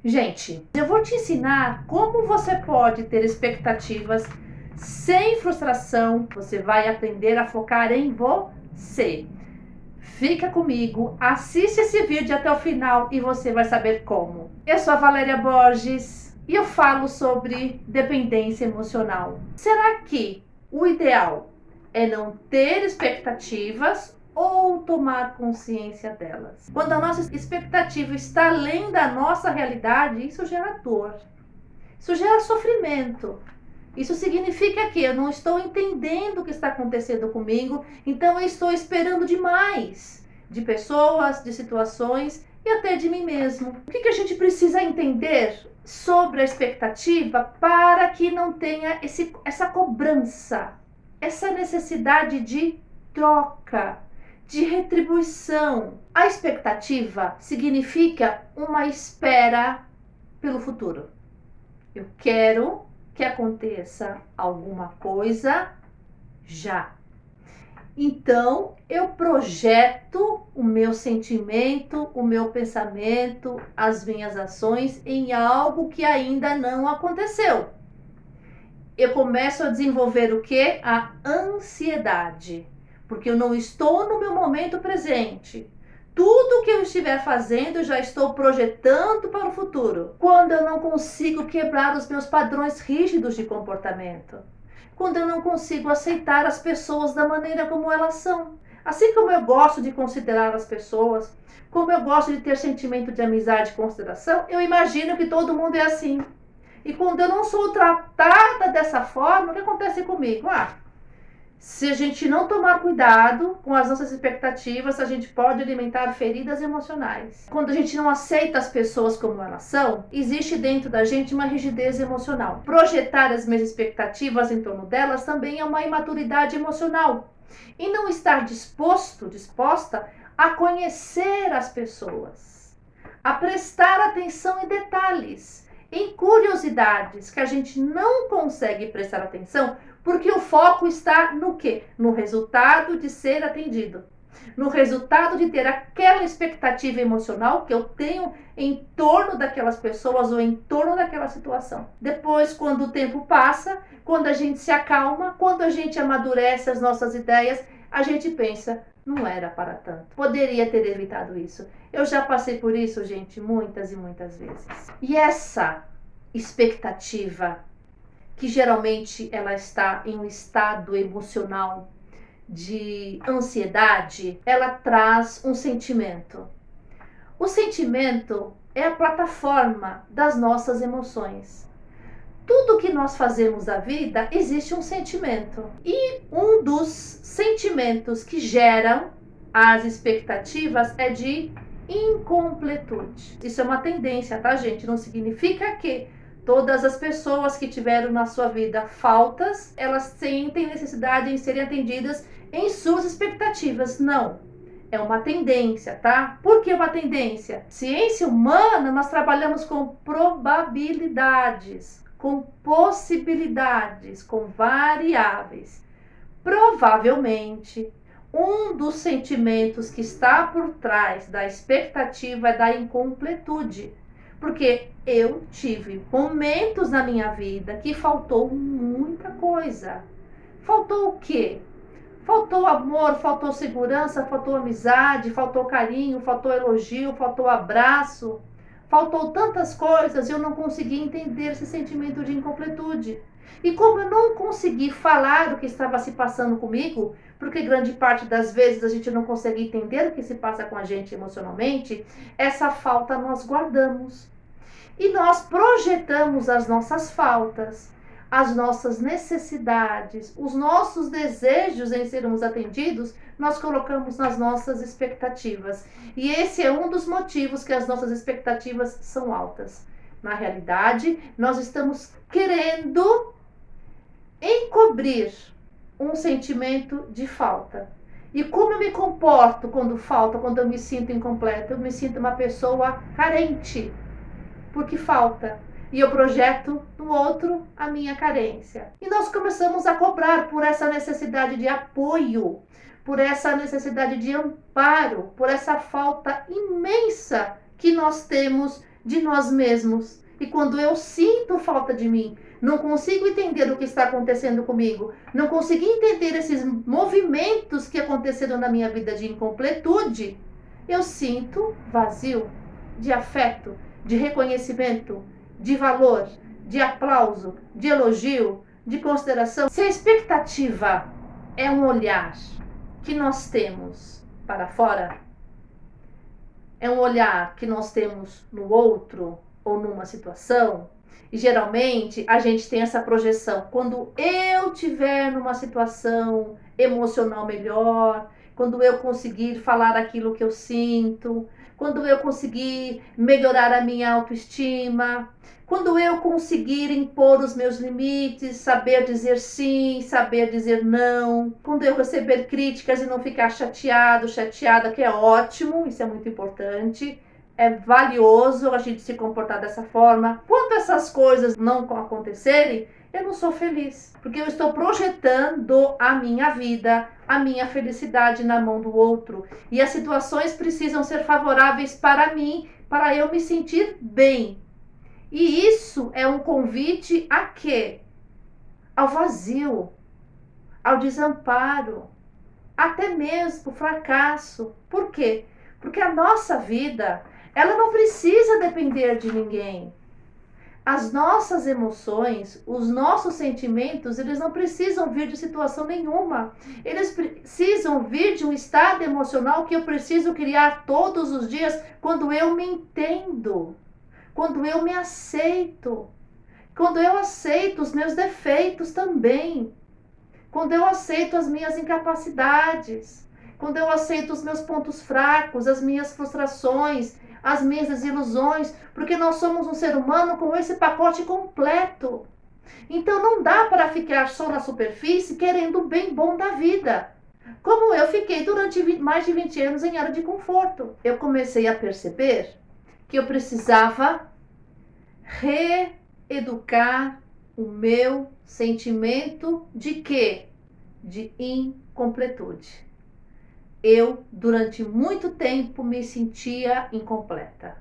Gente, eu vou te ensinar como você pode ter expectativas sem frustração. Você vai aprender a focar em você. Fica comigo, assiste esse vídeo até o final e você vai saber como. Eu sou a Valéria Borges e eu falo sobre dependência emocional. Será que o ideal é não ter expectativas ou tomar consciência delas? Quando a nossa expectativa está além da nossa realidade, isso gera dor, isso gera sofrimento. Isso significa que eu não estou entendendo o que está acontecendo comigo, então eu estou esperando demais de pessoas, de situações e até de mim mesmo. O que a gente precisa entender sobre a expectativa para que não tenha essa cobrança, essa necessidade de troca, de retribuição? A expectativa significa uma espera pelo futuro. Eu quero que aconteça alguma coisa já. Então, eu projeto o meu sentimento, o meu pensamento, as minhas ações em algo que ainda não aconteceu. Eu começo a desenvolver o quê? A ansiedade, porque eu não estou no meu momento presente. Tudo que eu estiver fazendo, eu já estou projetando para o futuro. Quando eu não consigo quebrar os meus padrões rígidos de comportamento. Quando eu não consigo aceitar as pessoas da maneira como elas são. Assim como eu gosto de considerar as pessoas, como eu gosto de ter sentimento de amizade e consideração, eu imagino que todo mundo é assim. E quando eu não sou tratada dessa forma, o que acontece comigo? Se a gente não tomar cuidado com as nossas expectativas, a gente pode alimentar feridas emocionais. Quando a gente não aceita as pessoas como elas são, existe dentro da gente uma rigidez emocional. Projetar as minhas expectativas em torno delas também é uma imaturidade emocional. E não estar disposta a conhecer as pessoas, a prestar atenção em detalhes, em curiosidades que a gente não consegue prestar atenção porque o foco está no quê? No resultado de ser atendido. No resultado de ter aquela expectativa emocional que eu tenho em torno daquelas pessoas ou em torno daquela situação. Depois, quando o tempo passa, quando a gente se acalma, quando a gente amadurece as nossas ideias, a gente pensa, não era para tanto. Poderia ter evitado isso. Eu já passei por isso, gente, muitas e muitas vezes. E essa expectativa, que geralmente ela está em um estado emocional de ansiedade, ela traz um sentimento. O sentimento é a plataforma das nossas emoções. Tudo que nós fazemos da vida existe um sentimento. E um dos sentimentos que geram as expectativas é de incompletude. Isso é uma tendência, tá, gente? Não significa que todas as pessoas que tiveram na sua vida faltas, elas sentem necessidade em serem atendidas em suas expectativas. Não. É uma tendência, tá? Por que uma tendência? Ciência humana, nós trabalhamos com probabilidades, com possibilidades, com variáveis. Provavelmente, um dos sentimentos que está por trás da expectativa é da incompletude. Porque eu tive momentos na minha vida que faltou muita coisa. Faltou o quê? Faltou amor, faltou segurança, faltou amizade, faltou carinho, faltou elogio, faltou abraço. Faltou tantas coisas e eu não consegui entender esse sentimento de incompletude. E como eu não consegui falar o que estava se passando comigo, porque grande parte das vezes a gente não consegue entender o que se passa com a gente emocionalmente, essa falta nós guardamos. E nós projetamos as nossas faltas, as nossas necessidades, os nossos desejos em sermos atendidos, nós colocamos nas nossas expectativas. E esse é um dos motivos que as nossas expectativas são altas. Na realidade, nós estamos querendo encobrir um sentimento de falta. E como eu me comporto quando falta, quando eu me sinto incompleta? Eu me sinto uma pessoa carente, porque falta. E eu projeto no outro a minha carência. E nós começamos a cobrar por essa necessidade de apoio, por essa necessidade de amparo, por essa falta imensa que nós temos de nós mesmos. E quando eu sinto falta de mim, não consigo entender o que está acontecendo comigo, não consegui entender esses movimentos que aconteceram na minha vida de incompletude, eu sinto vazio de afeto, de reconhecimento, de valor, de aplauso, de elogio, de consideração. Se a expectativa é um olhar que nós temos para fora, é um olhar que nós temos no outro ou numa situação, e geralmente a gente tem essa projeção. Quando eu tiver numa situação emocional melhor, quando eu conseguir falar aquilo que eu sinto, quando eu conseguir melhorar a minha autoestima, quando eu conseguir impor os meus limites, saber dizer sim, saber dizer não, quando eu receber críticas e não ficar chateada, que é ótimo, isso é muito importante. É valioso a gente se comportar dessa forma. Quando essas coisas não acontecerem, eu não sou feliz, porque eu estou projetando a minha vida, a minha felicidade na mão do outro. E as situações precisam ser favoráveis para mim, para eu me sentir bem. E isso é um convite a quê? Ao vazio, ao desamparo, até mesmo fracasso. Por quê? Porque a nossa vida, ela não precisa depender de ninguém. As nossas emoções, os nossos sentimentos, eles não precisam vir de situação nenhuma. Eles precisam vir de um estado emocional que eu preciso criar todos os dias quando eu me entendo, quando eu me aceito, quando eu aceito os meus defeitos também, quando eu aceito as minhas incapacidades, quando eu aceito os meus pontos fracos, as minhas frustrações, as minhas desilusões, porque nós somos um ser humano com esse pacote completo. Então não dá para ficar só na superfície querendo o bem bom da vida. Como eu fiquei durante mais de 20 anos em área de conforto. Eu comecei a perceber que eu precisava reeducar o meu sentimento de quê? De incompletude. Eu, durante muito tempo, me sentia incompleta.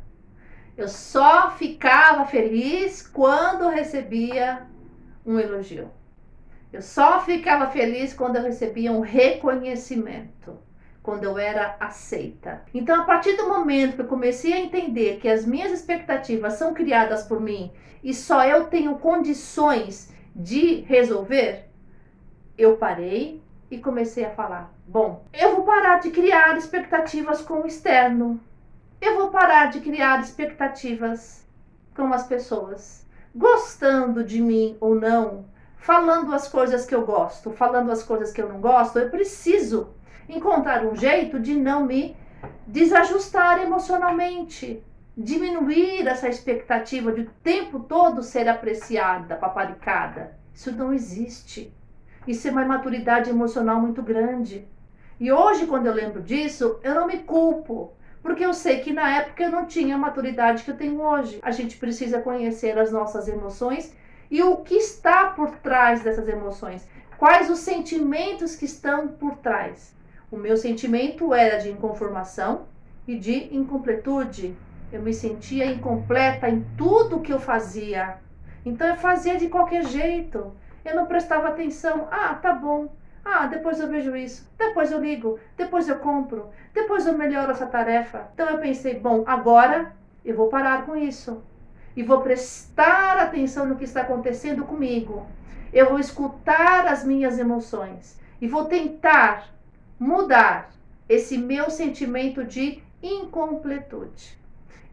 Eu só ficava feliz quando recebia um elogio. Eu só ficava feliz quando eu recebia um reconhecimento, quando eu era aceita. Então, a partir do momento que eu comecei a entender que as minhas expectativas são criadas por mim e só eu tenho condições de resolver, eu parei e comecei a falar: bom, eu vou parar de criar expectativas com o externo. Eu vou parar de criar expectativas com as pessoas, gostando de mim ou não, falando as coisas que eu gosto, falando as coisas que eu não gosto. Eu preciso encontrar um jeito de não me desajustar emocionalmente, diminuir essa expectativa de o tempo todo ser apreciada, paparicada. Isso não existe. Isso é uma imaturidade emocional muito grande. E hoje, quando eu lembro disso, eu não me culpo, porque eu sei que na época eu não tinha a maturidade que eu tenho hoje. A gente precisa conhecer as nossas emoções e o que está por trás dessas emoções. Quais os sentimentos que estão por trás. O meu sentimento era de inconformação e de incompletude. Eu me sentia incompleta em tudo que eu fazia. Então eu fazia de qualquer jeito. Eu não prestava atenção. Ah, tá bom. Ah, depois eu vejo isso. Depois eu ligo. Depois eu compro. Depois eu melhoro essa tarefa. Então eu pensei, bom, agora eu vou parar com isso. E vou prestar atenção no que está acontecendo comigo. Eu vou escutar as minhas emoções. E vou tentar mudar esse meu sentimento de incompletude.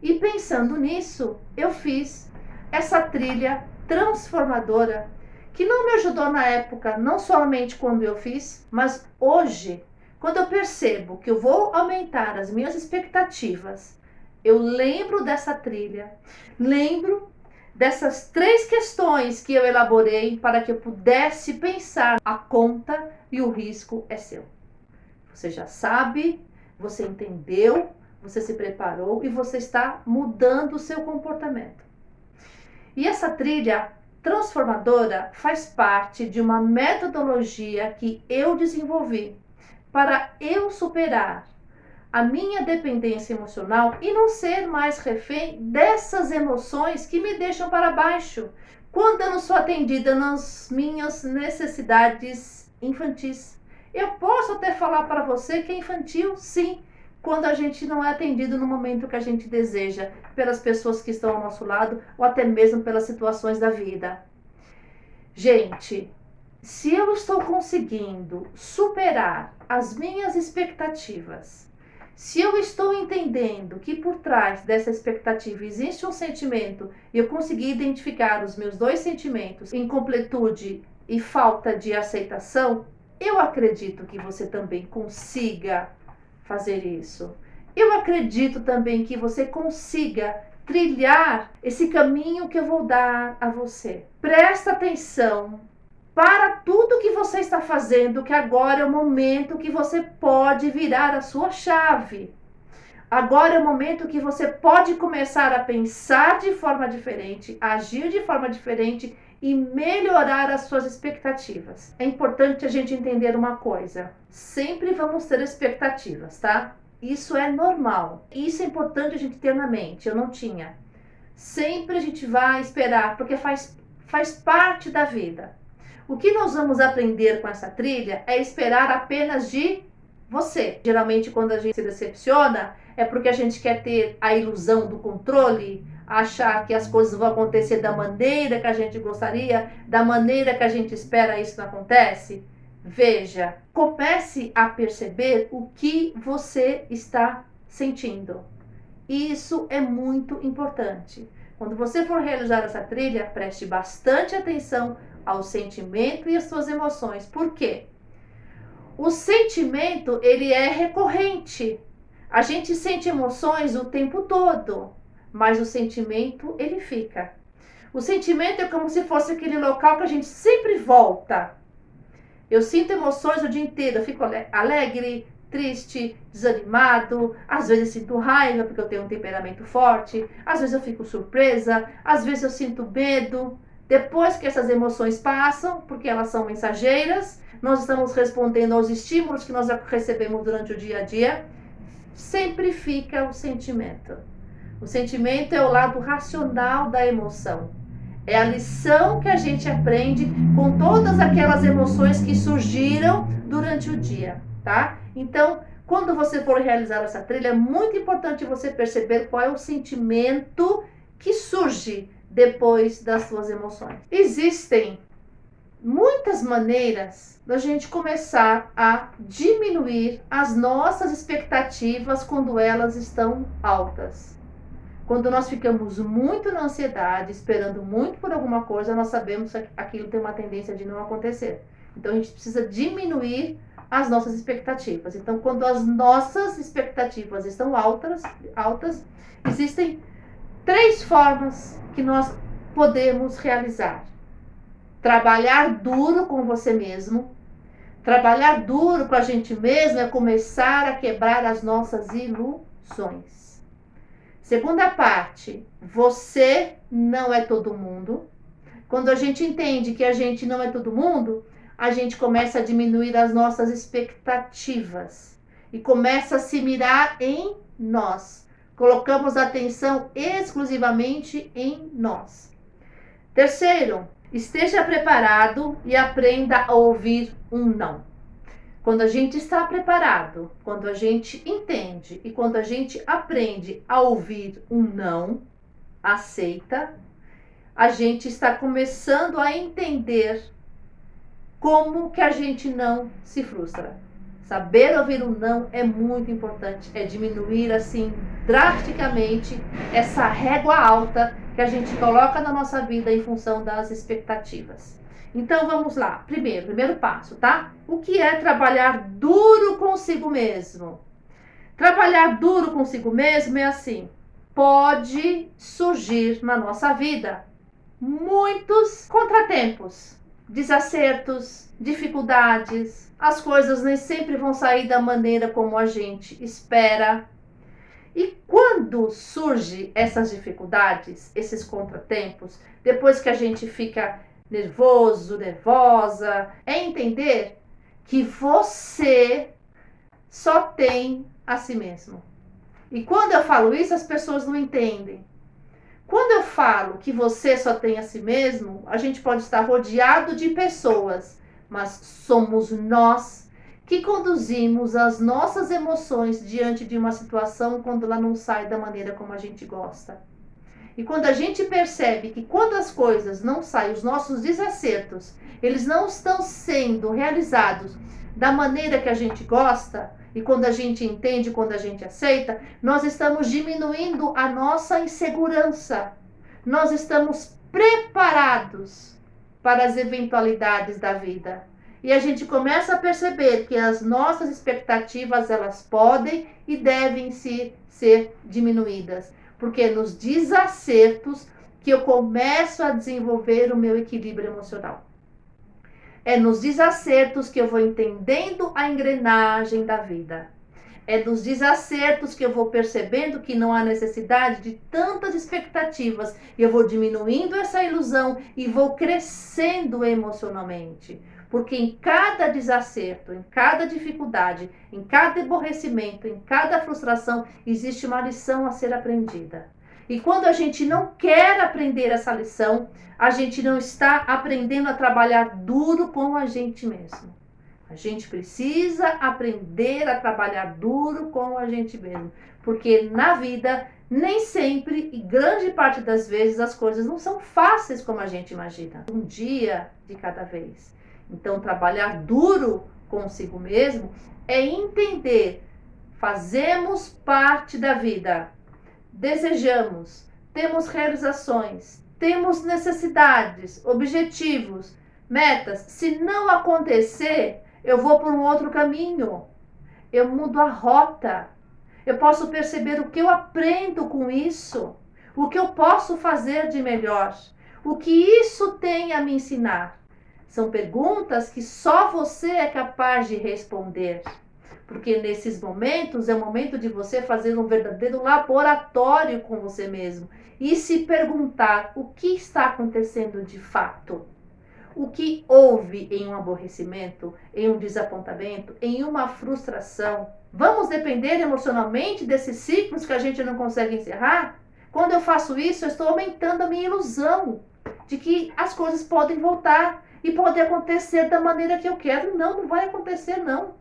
E pensando nisso, eu fiz essa trilha transformadora que não me ajudou na época, não somente quando eu fiz, mas hoje, quando eu percebo que eu vou aumentar as minhas expectativas, eu lembro dessa trilha, lembro dessas 3 questões que eu elaborei para que eu pudesse pensar: a conta e o risco é seu. Você já sabe, você entendeu, você se preparou e você está mudando o seu comportamento. E essa trilha transformadora faz parte de uma metodologia que eu desenvolvi para eu superar a minha dependência emocional e não ser mais refém dessas emoções que me deixam para baixo quando eu não sou atendida nas minhas necessidades infantis. Eu posso até falar para você que é infantil, sim, quando a gente não é atendido no momento que a gente deseja, pelas pessoas que estão ao nosso lado ou até mesmo pelas situações da vida. Gente, se eu estou conseguindo superar as minhas expectativas, se eu estou entendendo que por trás dessa expectativa existe um sentimento e eu consegui identificar os meus dois sentimentos, incompletude e falta de aceitação, eu acredito que você também consiga fazer isso. Eu acredito também que você consiga trilhar esse caminho que eu vou dar a você. Presta atenção para tudo que você está fazendo, que agora é o momento que você pode virar a sua chave. Agora é o momento que você pode começar a pensar de forma diferente, agir de forma diferente e melhorar as suas expectativas. É importante a gente entender uma coisa. Sempre vamos ter expectativas, tá? Isso é normal. Isso é importante a gente ter na mente. Eu não tinha. Sempre a gente vai esperar, porque faz parte da vida. O que nós vamos aprender com essa trilha é esperar apenas de você. Geralmente, quando a gente se decepciona, é porque a gente quer ter a ilusão do controle, achar que as coisas vão acontecer da maneira que a gente gostaria, da maneira que a gente espera, isso não acontece. Veja, comece a perceber o que você está sentindo. Isso é muito importante. Quando você for realizar essa trilha, preste bastante atenção ao sentimento e às suas emoções. Por quê? O sentimento, ele é recorrente. A gente sente emoções o tempo todo, mas o sentimento, ele fica. O sentimento é como se fosse aquele local que a gente sempre volta. Eu sinto emoções o dia inteiro, eu fico alegre, triste, desanimado, às vezes sinto raiva porque eu tenho um temperamento forte, às vezes eu fico surpresa, às vezes eu sinto medo. Depois que essas emoções passam, porque elas são mensageiras, nós estamos respondendo aos estímulos que nós recebemos durante o dia a dia, sempre fica o sentimento. O sentimento é o lado racional da emoção. É a lição que a gente aprende com todas aquelas emoções que surgiram durante o dia, tá? Então, quando você for realizar essa trilha, é muito importante você perceber qual é o sentimento que surge depois das suas emoções. Existem muitas maneiras da gente começar a diminuir as nossas expectativas quando elas estão altas. Quando nós ficamos muito na ansiedade, esperando muito por alguma coisa, nós sabemos que aquilo tem uma tendência de não acontecer. Então, a gente precisa diminuir as nossas expectativas. Então, quando as nossas expectativas estão altas, existem 3 formas que nós podemos realizar. Trabalhar duro com você mesmo. Trabalhar duro com a gente mesmo é começar a quebrar as nossas ilusões. Segunda parte, você não é todo mundo. Quando a gente entende que a gente não é todo mundo, a gente começa a diminuir as nossas expectativas e começa a se mirar em nós. Colocamos atenção exclusivamente em nós. Terceiro, esteja preparado e aprenda a ouvir um não. Quando a gente está preparado, quando a gente entende e quando a gente aprende a ouvir um não, aceita, a gente está começando a entender como que a gente não se frustra. Saber ouvir um não é muito importante, é diminuir assim drasticamente essa régua alta que a gente coloca na nossa vida em função das expectativas. Então vamos lá, primeiro passo, tá? O que é trabalhar duro consigo mesmo? Trabalhar duro consigo mesmo é assim, pode surgir na nossa vida muitos contratempos, desacertos, dificuldades, as coisas nem sempre vão sair da maneira como a gente espera. E quando surgem essas dificuldades, esses contratempos, depois que a gente fica nervoso, nervosa, é entender que você só tem a si mesmo. E quando eu falo isso, as pessoas não entendem. Quando eu falo que você só tem a si mesmo, a gente pode estar rodeado de pessoas, mas somos nós que conduzimos as nossas emoções diante de uma situação quando ela não sai da maneira como a gente gosta. E quando a gente percebe que quando as coisas não saem, os nossos desacertos, eles não estão sendo realizados da maneira que a gente gosta, e quando a gente entende, quando a gente aceita, nós estamos diminuindo a nossa insegurança. Nós estamos preparados para as eventualidades da vida. E a gente começa a perceber que as nossas expectativas, elas podem e devem ser diminuídas. Porque é nos desacertos que eu começo a desenvolver o meu equilíbrio emocional. É nos desacertos que eu vou entendendo a engrenagem da vida. É nos desacertos que eu vou percebendo que não há necessidade de tantas expectativas. E eu vou diminuindo essa ilusão e vou crescendo emocionalmente. Porque em cada desacerto, em cada dificuldade, em cada aborrecimento, em cada frustração, existe uma lição a ser aprendida. E quando a gente não quer aprender essa lição, a gente não está aprendendo a trabalhar duro com a gente mesmo. A gente precisa aprender a trabalhar duro com a gente mesmo. Porque na vida, nem sempre e grande parte das vezes as coisas não são fáceis como a gente imagina. Um dia de cada vez. Então, trabalhar duro consigo mesmo é entender, fazemos parte da vida, desejamos, temos realizações, temos necessidades, objetivos, metas. Se não acontecer, eu vou por um outro caminho, eu mudo a rota, eu posso perceber o que eu aprendo com isso, o que eu posso fazer de melhor, o que isso tem a me ensinar. São perguntas que só você é capaz de responder. Porque nesses momentos é o momento de você fazer um verdadeiro laboratório com você mesmo. E se perguntar o que está acontecendo de fato. O que houve em um aborrecimento, em um desapontamento, em uma frustração. Vamos depender emocionalmente desses ciclos que a gente não consegue encerrar? Quando eu faço isso, eu estou aumentando a minha ilusão de que as coisas podem voltar. E pode acontecer da maneira que eu quero. Não, não vai acontecer, não.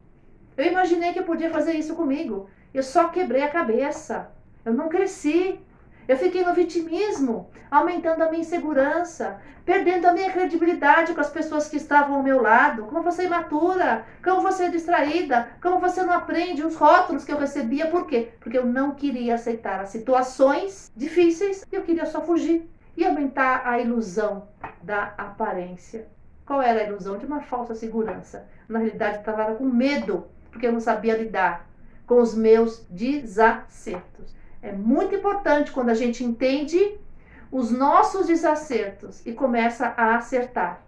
Eu imaginei que eu podia fazer isso comigo. Eu só quebrei a cabeça. Eu não cresci. Eu fiquei no vitimismo, aumentando a minha insegurança, perdendo a minha credibilidade com as pessoas que estavam ao meu lado. Como você é imatura, como você é distraída, como você não aprende os rótulos que eu recebia. Por quê? Porque eu não queria aceitar as situações difíceis e eu queria só fugir e aumentar a ilusão da aparência. Qual era a ilusão? De uma falsa segurança. Na realidade, eu estava com medo, porque eu não sabia lidar com os meus desacertos. É muito importante quando a gente entende os nossos desacertos e começa a acertar.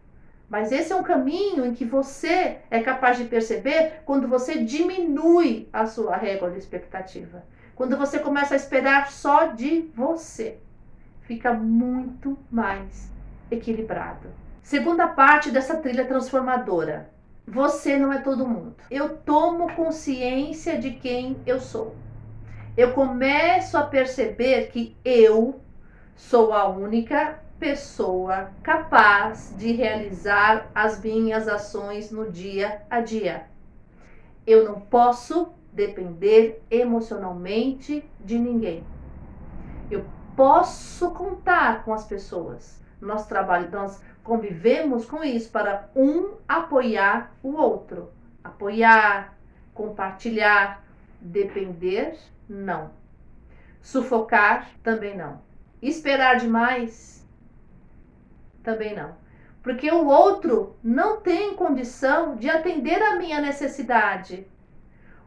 Mas esse é um caminho em que você é capaz de perceber quando você diminui a sua régua de expectativa. Quando você começa a esperar só de você. Fica muito mais equilibrado. Segunda parte dessa trilha transformadora. Você não é todo mundo. Eu tomo consciência de quem eu sou. Eu começo a perceber que eu sou a única pessoa capaz de realizar as minhas ações no dia a dia. Eu não posso depender emocionalmente de ninguém. Eu posso contar com as pessoas. Nós convivemos com isso para um apoiar o outro. Apoiar, compartilhar, depender, não. Sufocar, também não. Esperar demais, também não. Porque o outro não tem condição de atender a minha necessidade.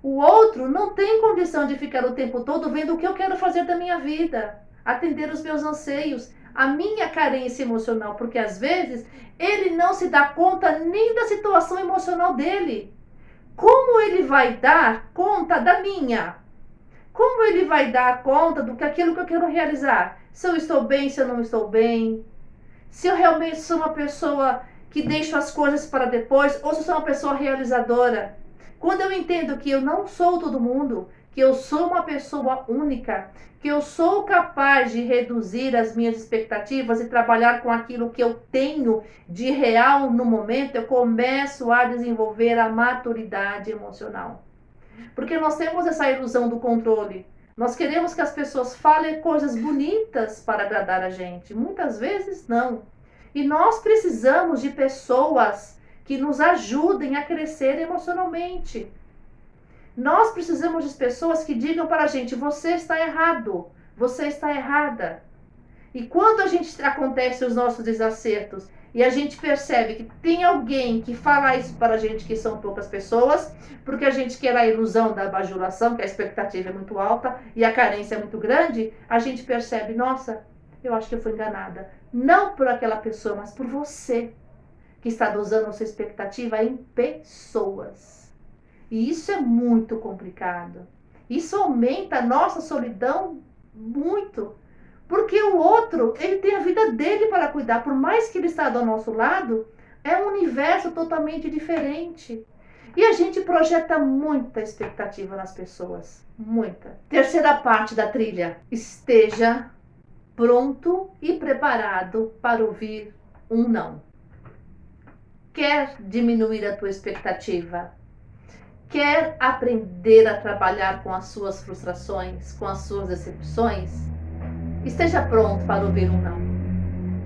O outro não tem condição de ficar o tempo todo vendo o que eu quero fazer da minha vida, atender os meus anseios, a minha carência emocional, porque às vezes ele não se dá conta nem da situação emocional dele. Como ele vai dar conta da minha? Como ele vai dar conta do que aquilo que eu quero realizar? Se eu estou bem, se eu não estou bem? Se eu realmente sou uma pessoa que deixo as coisas para depois, ou se eu sou uma pessoa realizadora? Quando eu entendo que eu não sou todo mundo, que eu sou uma pessoa única, que eu sou capaz de reduzir as minhas expectativas e trabalhar com aquilo que eu tenho de real no momento, eu começo a desenvolver a maturidade emocional. Porque nós temos essa ilusão do controle. Nós queremos que as pessoas falem coisas bonitas para agradar a gente. Muitas vezes não. E nós precisamos de pessoas que nos ajudem a crescer emocionalmente. Nós precisamos de pessoas que digam para a gente: você está errado, você está errada. E quando a gente acontece os nossos desacertos e a gente percebe que tem alguém que fala isso para a gente, que são poucas pessoas, porque a gente quer a ilusão da bajulação, que a expectativa é muito alta e a carência é muito grande, a gente percebe: nossa, eu acho que eu fui enganada. Não por aquela pessoa, mas por você, que está dosando a sua expectativa em pessoas. E isso é muito complicado. Isso aumenta a nossa solidão muito. Porque o outro, ele tem a vida dele para cuidar. Por mais que ele está do nosso lado, é um universo totalmente diferente. E a gente projeta muita expectativa nas pessoas. Muita. Terceira parte da trilha. Esteja pronto e preparado para ouvir um não. Quer diminuir a tua expectativa? Quer aprender a trabalhar com as suas frustrações, com as suas decepções? Esteja pronto para ouvir um não.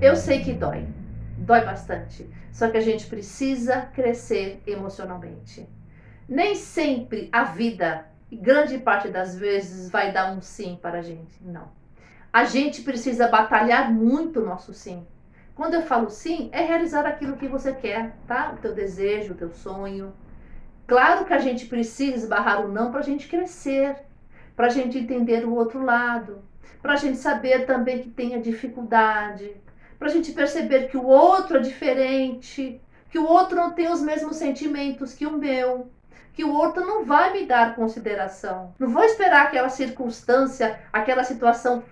Eu sei que dói bastante, só que a gente precisa crescer emocionalmente. Nem sempre a vida, e grande parte das vezes, vai dar um sim para a gente, não. A gente precisa batalhar muito o nosso sim. Quando eu falo sim, é realizar aquilo que você quer, tá? O teu desejo, o teu sonho. Claro que a gente precisa esbarrar o não para a gente crescer, para a gente entender o outro lado, para a gente saber também que tem a dificuldade, para a gente perceber que o outro é diferente, que o outro não tem os mesmos sentimentos que o meu, que o outro não vai me dar consideração. Não vou esperar aquela circunstância, aquela situação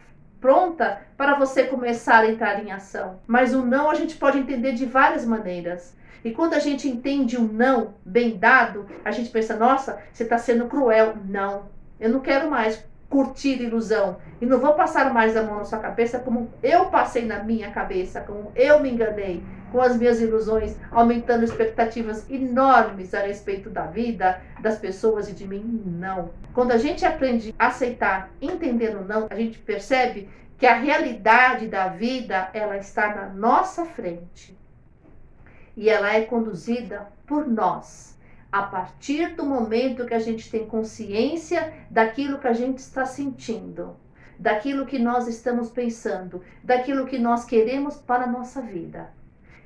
pronta para você começar a entrar em ação. Mas o não a gente pode entender de várias maneiras. E quando a gente entende um não bem dado, a gente pensa: nossa, você está sendo cruel. Não, eu não quero mais curtir ilusão. E não vou passar mais a mão na sua cabeça como eu passei na minha cabeça, como eu me enganei com as minhas ilusões, aumentando expectativas enormes a respeito da vida, das pessoas e de mim. Não. Quando a gente aprende a aceitar, entender o não, a gente percebe que a realidade da vida, ela está na nossa frente. E ela é conduzida por nós. A partir do momento que a gente tem consciência daquilo que a gente está sentindo, daquilo que nós estamos pensando, daquilo que nós queremos para a nossa vida.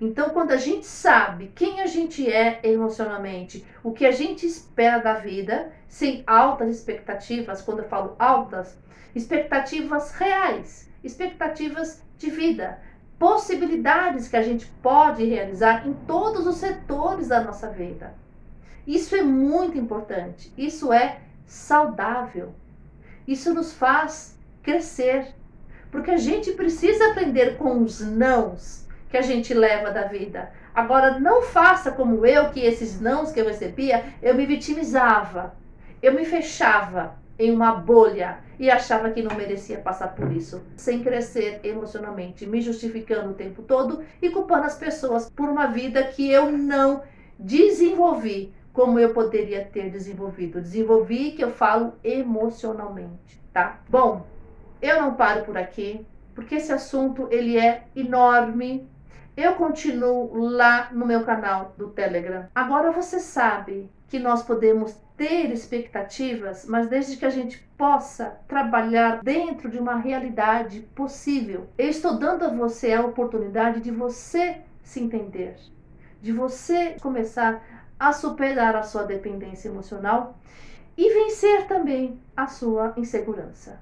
Então, quando a gente sabe quem a gente é emocionalmente, o que a gente espera da vida, sem altas expectativas, quando eu falo altas, expectativas reais, expectativas de vida, possibilidades que a gente pode realizar em todos os setores da nossa vida. Isso é muito importante, isso é saudável, isso nos faz crescer, porque a gente precisa aprender com os nãos que a gente leva da vida. Agora, não faça como eu, que esses nãos que eu recebia, eu me vitimizava, eu me fechava em uma bolha e achava que não merecia passar por isso, sem crescer emocionalmente, me justificando o tempo todo e culpando as pessoas por uma vida que eu não desenvolvi como eu poderia ter desenvolvido. Desenvolvi, que eu falo, emocionalmente, tá? Bom, eu não paro por aqui, porque esse assunto ele é enorme. Eu continuo lá no meu canal do Telegram. Agora você sabe que nós podemos ter expectativas, mas desde que a gente possa trabalhar dentro de uma realidade possível. Eu estou dando a você a oportunidade de você se entender, de você começar a superar a sua dependência emocional e vencer também a sua insegurança.